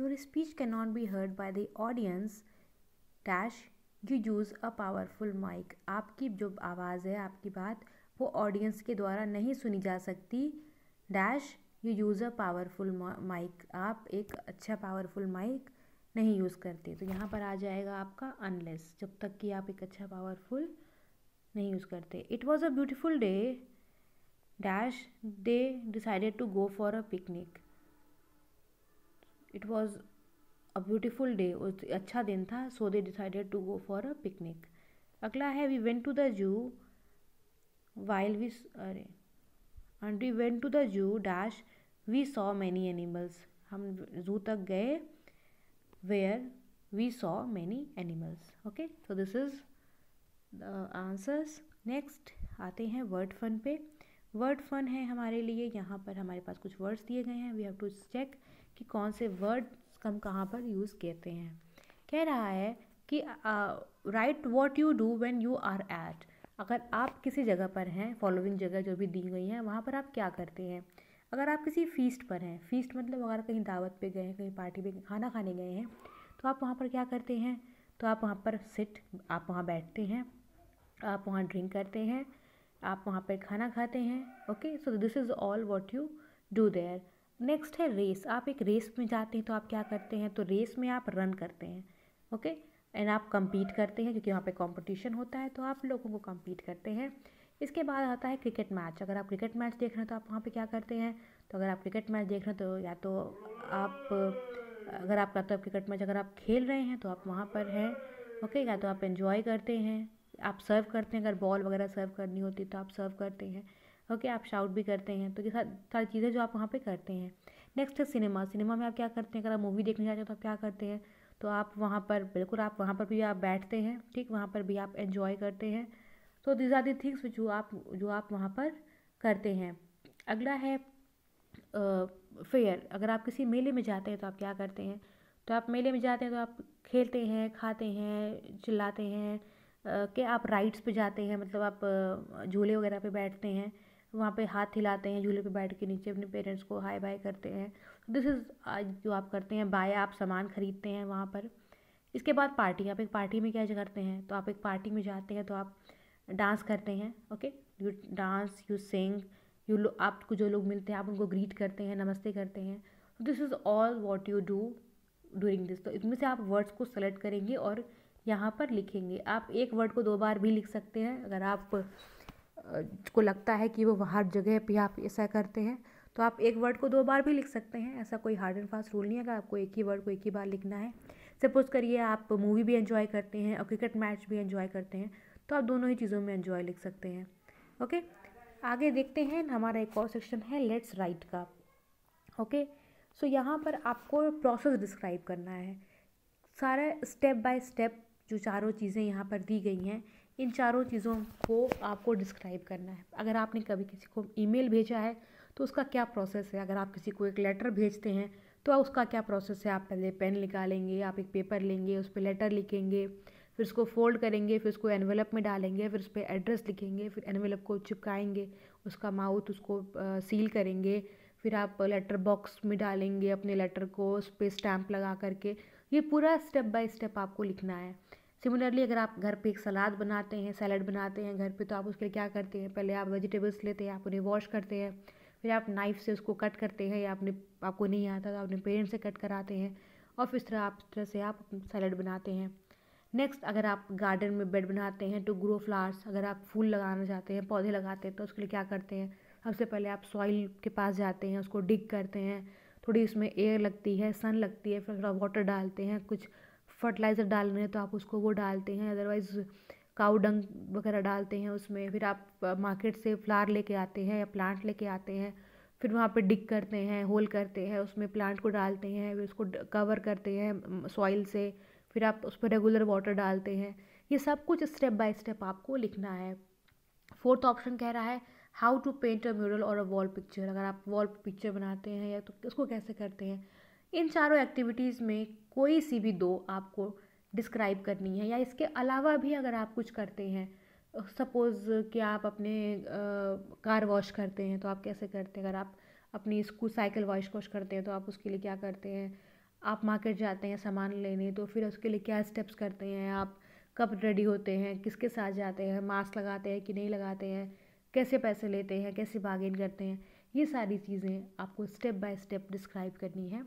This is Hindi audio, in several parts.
Your speech can not be heard by the audience dash you use a powerful mic. आपकी जो आवाज़ है, आपकी बात, वो ऑडियंस के द्वारा नहीं सुनी जा सकती। Dash you use a powerful mic, आप एक अच्छा पावरफुल माइक नहीं यूज़ करते। तो यहाँ पर आ जाएगा आपका अनलेस, जब तक कि आप एक अच्छा पावरफुल नहीं यूज़ करते। It was a beautiful day dash they decided to go for a picnic. It was a beautiful day, अच्छा दिन था, so they decided to go for a picnic. अगला है we went to the zoo while we are and we went to the zoo dash we saw many animals. हम जू तक गए where we saw many animals. Okay, so this is the answers. Next आते हैं वर्ड फन पे। वर्ड फन है हमारे लिए, यहाँ पर हमारे पास कुछ वर्ड्स दिए गए हैं, वी हैव टू चेक कि कौन से वर्ड्स हम कहाँ पर यूज़ करते हैं। कह रहा है कि write what you do when you are at. अगर आप किसी जगह पर हैं, फॉलोइंग जगह जो भी दी गई हैं, वहाँ पर आप क्या करते हैं। अगर आप किसी फीस्ट पर हैं, फीस्ट मतलब अगर कहीं दावत पे गए हैं, कहीं पार्टी पे खाना खाने गए हैं, तो आप वहाँ पर क्या करते हैं। तो आप वहाँ पर आप वहाँ बैठते हैं, आप वहाँ ड्रिंक करते हैं, आप वहाँ पर खाना खाते हैं। Okay, so this is all what you do their. Next है रेस। आप एक रेस में जाते हैं तो आप क्या करते हैं। तो रेस में आप रन करते हैं। ओके, एंड आप compete करते हैं, क्योंकि वहाँ पे कंपटीशन होता है, तो आप लोगों को compete करते हैं। इसके बाद आता है क्रिकेट मैच। अगर आप क्रिकेट मैच देख रहे हैं तो आप वहाँ पे क्या करते हैं। तो अगर आप क्रिकेट मैच देख रहे हैं तो या तो आप अगर आप क्रिकेट मैच अगर आप खेल रहे हैं तो आप वहाँ पर हैं। ओके, या तो आप एंजॉय करते हैं, आप सर्व करते हैं, अगर बॉल वगैरह सर्व करनी होती तो आप सर्व करते हैं। ओके, आप शाउट भी करते हैं। तो ये सारी चीज़ें जो आप वहाँ पे करते हैं। नेक्स्ट है सिनेमा। सिनेमा में आप क्या करते हैं। अगर आप मूवी देखने जाते हैं तो आप क्या करते हैं। तो आप वहाँ पर बिल्कुल आप वहाँ पर भी आप बैठते हैं, ठीक, वहाँ पर भी आप एंजॉय करते हैं। तो दीज आर दी थिंग्स जो आप वहाँ पर करते हैं। अगला है फेयर। अगर आप किसी मेले में जाते हैं तो आप क्या करते हैं। तो आप मेले में जाते हैं तो आप खेलते हैं, खाते हैं, चिल्लाते हैं। कि आप राइड्स पे जाते हैं, मतलब आप झूले वगैरह पे बैठते हैं, वहाँ पे हाथ हिलाते हैं, झूले पे बैठ के नीचे अपने पेरेंट्स को हाय बाय करते हैं। दिस इज़ जो आप करते हैं। बाय आप सामान खरीदते हैं वहाँ पर। इसके बाद पार्टी। आप एक पार्टी में क्या करते हैं। तो आप एक पार्टी में जाते हैं तो आप डांस करते हैं। Okay, you dance, you sing, आपको जो लोग मिलते हैं आप उनको ग्रीट करते हैं, नमस्ते करते हैं। This is all what you do during this. तो इसमें से आप वर्ड्स को सेलेक्ट करेंगे और यहाँ पर लिखेंगे। आप एक वर्ड को 2 बार भी लिख सकते हैं। अगर आप को लगता है कि वो हर जगह पे आप ऐसा करते हैं तो आप एक वर्ड को 2 बार भी लिख सकते हैं। ऐसा कोई हार्ड एंड फास्ट रूल नहीं है कि आपको एक ही वर्ड को एक ही बार लिखना है। सपोज़ करिए आप मूवी भी एंजॉय करते हैं और क्रिकेट मैच भी एंजॉय करते हैं, तो आप दोनों ही चीज़ों में एंजॉय लिख सकते हैं। ओके, आगे देखते हैं। हमारा एक और सेक्शन है लेट्स राइट का। ओके, सो यहाँ पर आपको प्रोसेस डिस्क्राइब करना है। सारा स्टेप बाय स्टेप जो चारों चीज़ें यहाँ पर दी गई हैं, इन चारों चीज़ों को आपको डिस्क्राइब करना है। अगर आपने कभी किसी को ईमेल भेजा है तो उसका क्या प्रोसेस है। अगर आप किसी को एक लेटर भेजते हैं तो उसका क्या प्रोसेस है। आप पहले पेन निकालेंगे, आप एक पेपर लेंगे, उस पर लेटर लिखेंगे, फिर उसको फोल्ड करेंगे, फिर उसको एनवेलप में डालेंगे, फिर उस पर एड्रेस लिखेंगे, फिर एनवेलप को चिपकाएंगे, उसका माउथ उसको सील करेंगे, फिर आप लेटर बॉक्स में डालेंगे अपने लेटर को, उस पर स्टैम्प लगा करके। ये पूरा स्टेप बाय स्टेप आपको लिखना है। सिमिलरली अगर आप घर पे एक सलाद बनाते हैं, सैलड बनाते हैं घर पे, तो आप उसके लिए क्या करते हैं। पहले आप वेजिटेबल्स लेते हैं, आप उन्हें वॉश करते हैं, फिर आप नाइफ़ से उसको कट करते हैं, या आपको नहीं आता तो अपने पेरेंट्स से कट कराते हैं, और फिर इस तरह से आप सैलड बनाते हैं। नेक्स्ट, अगर आप गार्डन में बेड बनाते हैं टू ग्रो फ्लावर्स, अगर आप फूल लगाना चाहते हैं, पौधे लगाते हैं, तो उसके लिए क्या करते हैं। सबसे पहले आप सॉइल के पास जाते हैं, उसको डिग करते हैं, थोड़ी उसमें एयर लगती है, सन लगती है, फिर थोड़ा वाटर डालते हैं, कुछ फर्टिलाइज़र डालने हैं तो आप उसको वो डालते हैं, अदरवाइज़ काऊ डंग वगैरह डालते हैं उसमें। फिर आप मार्केट से फ्लावर लेके आते हैं या प्लांट लेके आते हैं, फिर वहाँ पे डिग करते हैं, होल करते हैं, उसमें प्लांट को डालते हैं, फिर उसको कवर करते हैं सॉइल से, फिर आप उस पर रेगुलर वाटर डालते हैं। ये सब कुछ स्टेप बाय स्टेप आपको लिखना है। फोर्थ ऑप्शन कह रहा है how to paint a mural or a wall picture. अगर आप वॉल पिक्चर बनाते हैं या तो उसको कैसे करते हैं। इन चारों एक्टिविटीज़ में कोई सी भी 2 आपको डिस्क्राइब करनी है, या इसके अलावा भी अगर आप कुछ करते हैं। सपोज़ कि आप अपने कार वॉश करते हैं तो आप कैसे करते हैं। अगर आप अपनी स्कूल साइकिल वॉश करते हैं तो आप उसके लिए क्या करते हैं। आप मार्केट जाते हैं सामान लेने, तो फिर उसके लिए क्या स्टेप्स करते हैं आप, कब रेडी होते हैं, किसके साथ जाते हैं, मास्क लगाते हैं कि नहीं लगाते हैं, कैसे पैसे लेते हैं, कैसे बार्गेन करते हैं, ये सारी चीज़ें आपको स्टेप बाय स्टेप डिस्क्राइब करनी है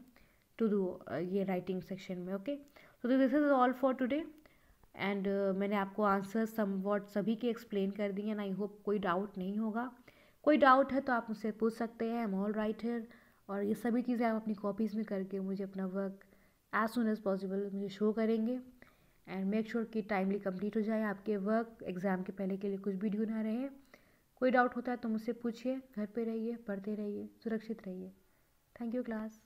टू डू ये राइटिंग सेक्शन में। ओके, तो this is all for today and मैंने आपको आंसर समवॉट सभी के एक्सप्लेन कर दिए एंड आई होप कोई डाउट नहीं होगा। कोई डाउट है तो आप मुझसे पूछ सकते हैं, I am all right here. और ये सभी चीज़ें आप अपनी कॉपीज़ में करके मुझे अपना work as soon as possible मुझे शो करेंगे एंड मेक श्योर कि टाइमली कंप्लीट हो जाए आपके वर्क, एग्ज़ाम के पहले के लिए कुछ भी ड्यू ना रहे। कोई डाउट होता है तो मुझसे पूछिए। घर पे रहिए, पढ़ते रहिए, सुरक्षित रहिए। Thank you class.